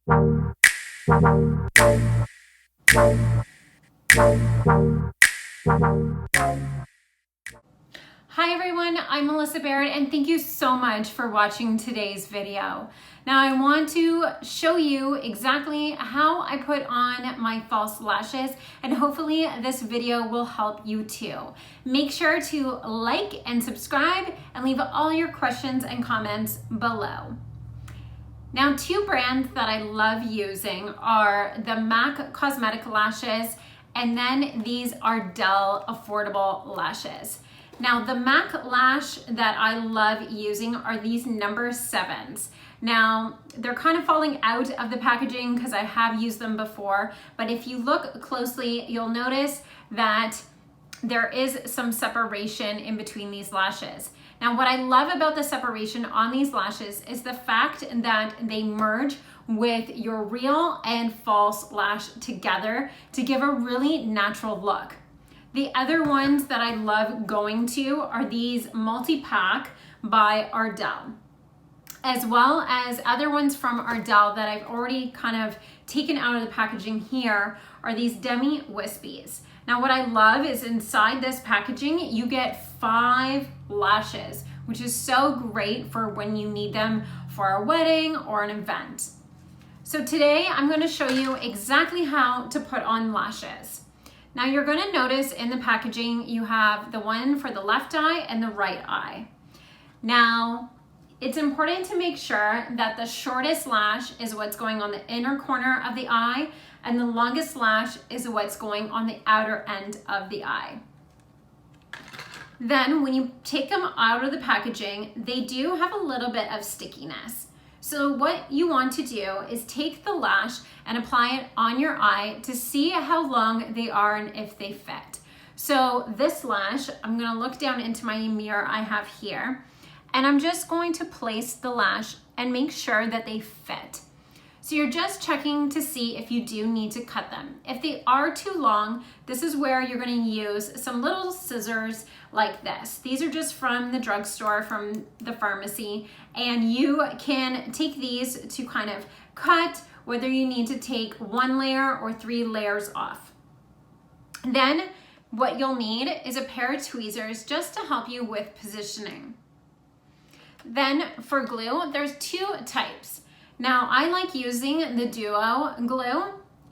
Hi everyone, I'm Melissa Barrett and thank you so much for watching today's video. Now I want to show you exactly how I put on my false lashes, and hopefully this video will help you too. Make sure to like and subscribe and leave all your questions and comments below. Now, two brands that I love using are the MAC Cosmetic Lashes, and then these are Dell Affordable Lashes. Now, the MAC lash that I love using are these number 7s. Now, they're kind of falling out of the packaging because I have used them before, but if you look closely, you'll notice that there is some separation in between these lashes. Now, what I love about the separation on these lashes is the fact that they merge with your real and false lash together to give a really natural look. The other ones that I love going to are these multi-pack by Ardell, as well as other ones from Ardell that I've already kind of taken out of the packaging here are these Demi Wispies. Now what I love is inside this packaging, you get 5 lashes, which is so great for when you need them for a wedding or an event. So today I'm going to show you exactly how to put on lashes. Now you're going to notice in the packaging you have the one for the left eye and the right eye. Now it's important to make sure that the shortest lash is what's going on the inner corner of the eye, and the longest lash is what's going on the outer end of the eye. Then when you take them out of the packaging, they do have a little bit of stickiness. So what you want to do is take the lash and apply it on your eye to see how long they are and if they fit. So this lash, I'm going to look down into my mirror I have here, and I'm just going to place the lash and make sure that they fit. So you're just checking to see if you do need to cut them. If they are too long, this is where you're going to use some little scissors like this. These are just from the drugstore, from the pharmacy, and you can take these to kind of cut whether you need to take 1 layer or 3 layers off. Then what you'll need is a pair of tweezers just to help you with positioning. Then for glue, there's 2 types. Now I like using the Duo glue,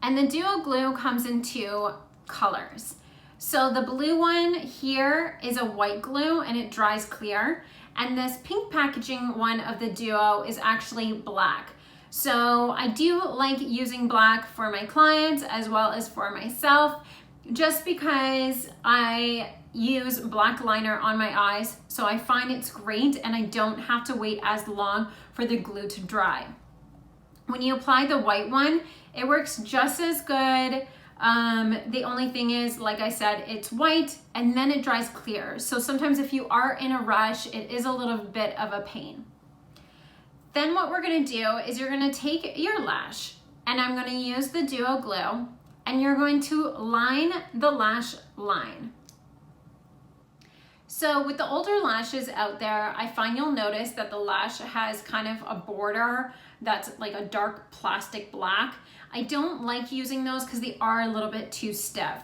and the Duo glue comes in 2 colors. So the blue one here is a white glue and it dries clear, and this pink packaging one of the Duo is actually black. So I do like using black for my clients as well as for myself, just because I use black liner on my eyes, so I find it's great and I don't have to wait as long for the glue to dry. When you apply the white one, it works just as good. The only thing is, like I said, it's white and then it dries clear. So sometimes if you are in a rush, it is a little bit of a pain. Then what we're gonna do is you're gonna take your lash, and I'm gonna use the Duo glue, and you're going to line the lash line. So with the older lashes out there, I find you'll notice that the lash has kind of a border that's like a dark plastic black. I don't like using those because they are a little bit too stiff.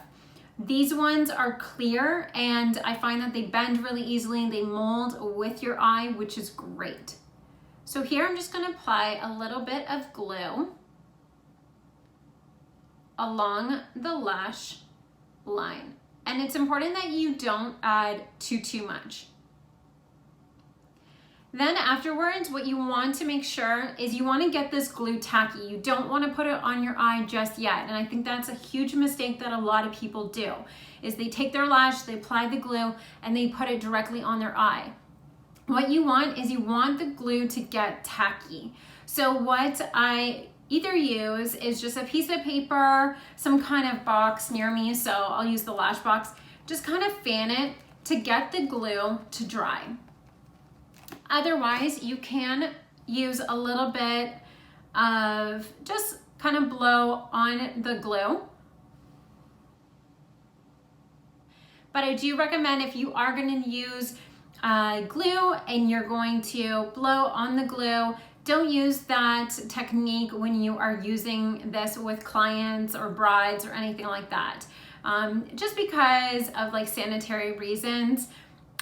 These ones are clear, and I find that they bend really easily and they mold with your eye, which is great. So here I'm just going to apply a little bit of glue along the lash line. And it's important that you don't add too much. Then afterwards, what you want to make sure is you want to get this glue tacky. You don't want to put it on your eye just yet. And I think that's a huge mistake that a lot of people do, is they take their lash, they apply the glue, and they put it directly on their eye. What you want is you want the glue to get tacky. So what I either use is just a piece of paper, some kind of box near me, so I'll use the lash box, just kind of fan it to get the glue to dry. Otherwise, you can use a little bit of, just kind of blow on the glue. But I do recommend, if you are going to use glue and you're going to blow on the glue, don't use that technique when you are using this with clients or brides or anything like that. Just because of like sanitary reasons,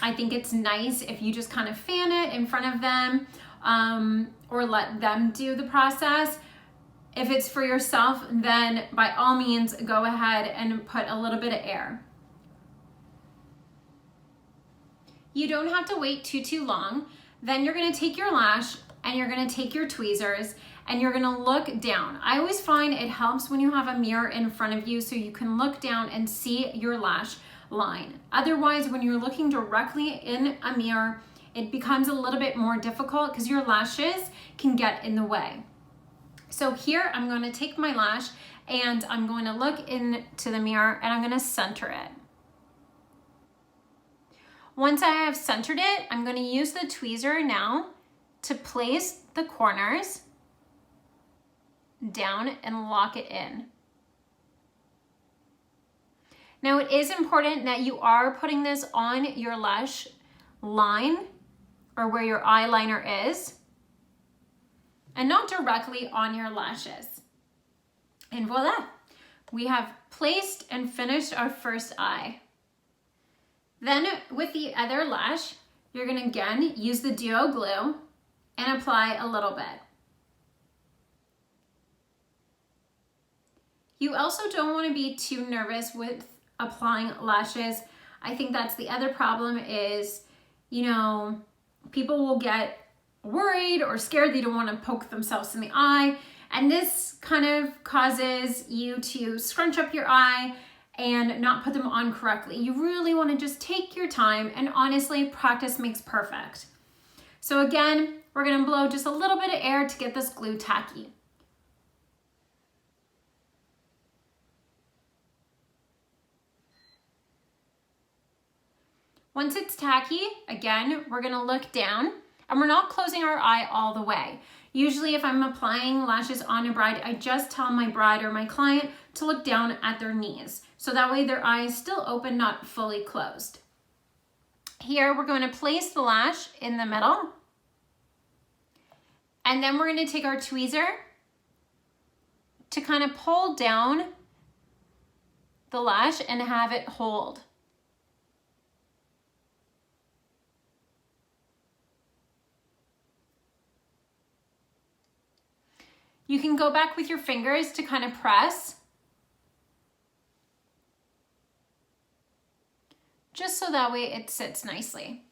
I think it's nice if you just kind of fan it in front of them, or let them do the process. If it's for yourself, then by all means go ahead and put a little bit of air. You don't have to wait too long. Then you're gonna take your lash and you're gonna take your tweezers and you're gonna look down. I always find it helps when you have a mirror in front of you so you can look down and see your lash line. Otherwise, when you're looking directly in a mirror, it becomes a little bit more difficult because your lashes can get in the way. So here I'm going to take my lash and I'm going to look into the mirror and I'm going to center it. Once I have centered it, I'm going to use the tweezer now to place the corners down and lock it in. Now it is important that you are putting this on your lash line or where your eyeliner is, and not directly on your lashes. And voila, we have placed and finished our first eye. Then with the other lash, you're gonna again use the duo glue and apply a little bit. You also don't wanna be too nervous with applying lashes. I think that's the other problem is, you know, people will get worried or scared. They don't want to poke themselves in the eye. And this kind of causes you to scrunch up your eye and not put them on correctly. You really want to just take your time, and honestly, practice makes perfect. So again, we're going to blow just a little bit of air to get this glue tacky. Once it's tacky, again, we're gonna look down and we're not closing our eye all the way. Usually if I'm applying lashes on a bride, I just tell my bride or my client to look down at their knees. So that way their eye is still open, not fully closed. Here, we're going to place the lash in the middle. And then we're gonna take our tweezer to kind of pull down the lash and have it hold. You can go back with your fingers to kind of press, just so that way it sits nicely.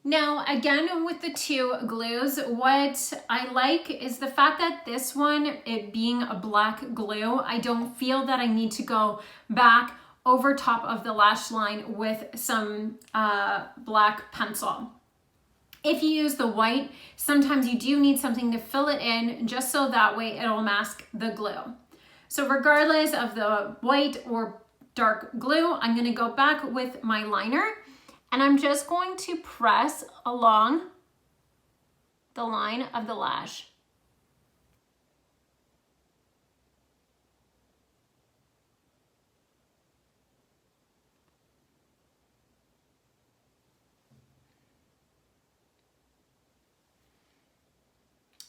Now, again, with the two glues, what I like is the fact that this one, it being a black glue, I don't feel that I need to go back over top of the lash line with some black pencil. If you use the white, sometimes you do need something to fill it in just so that way it'll mask the glue. So regardless of the white or dark glue, I'm gonna go back with my liner and I'm just going to press along the line of the lash.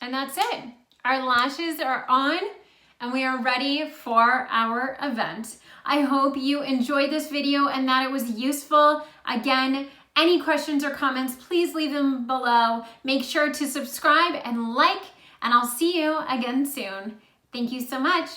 And that's it. Our lashes are on and we are ready for our event. I hope you enjoyed this video and that it was useful. Again, any questions or comments, please leave them below. Make sure to subscribe and like, and I'll see you again soon. Thank you so much.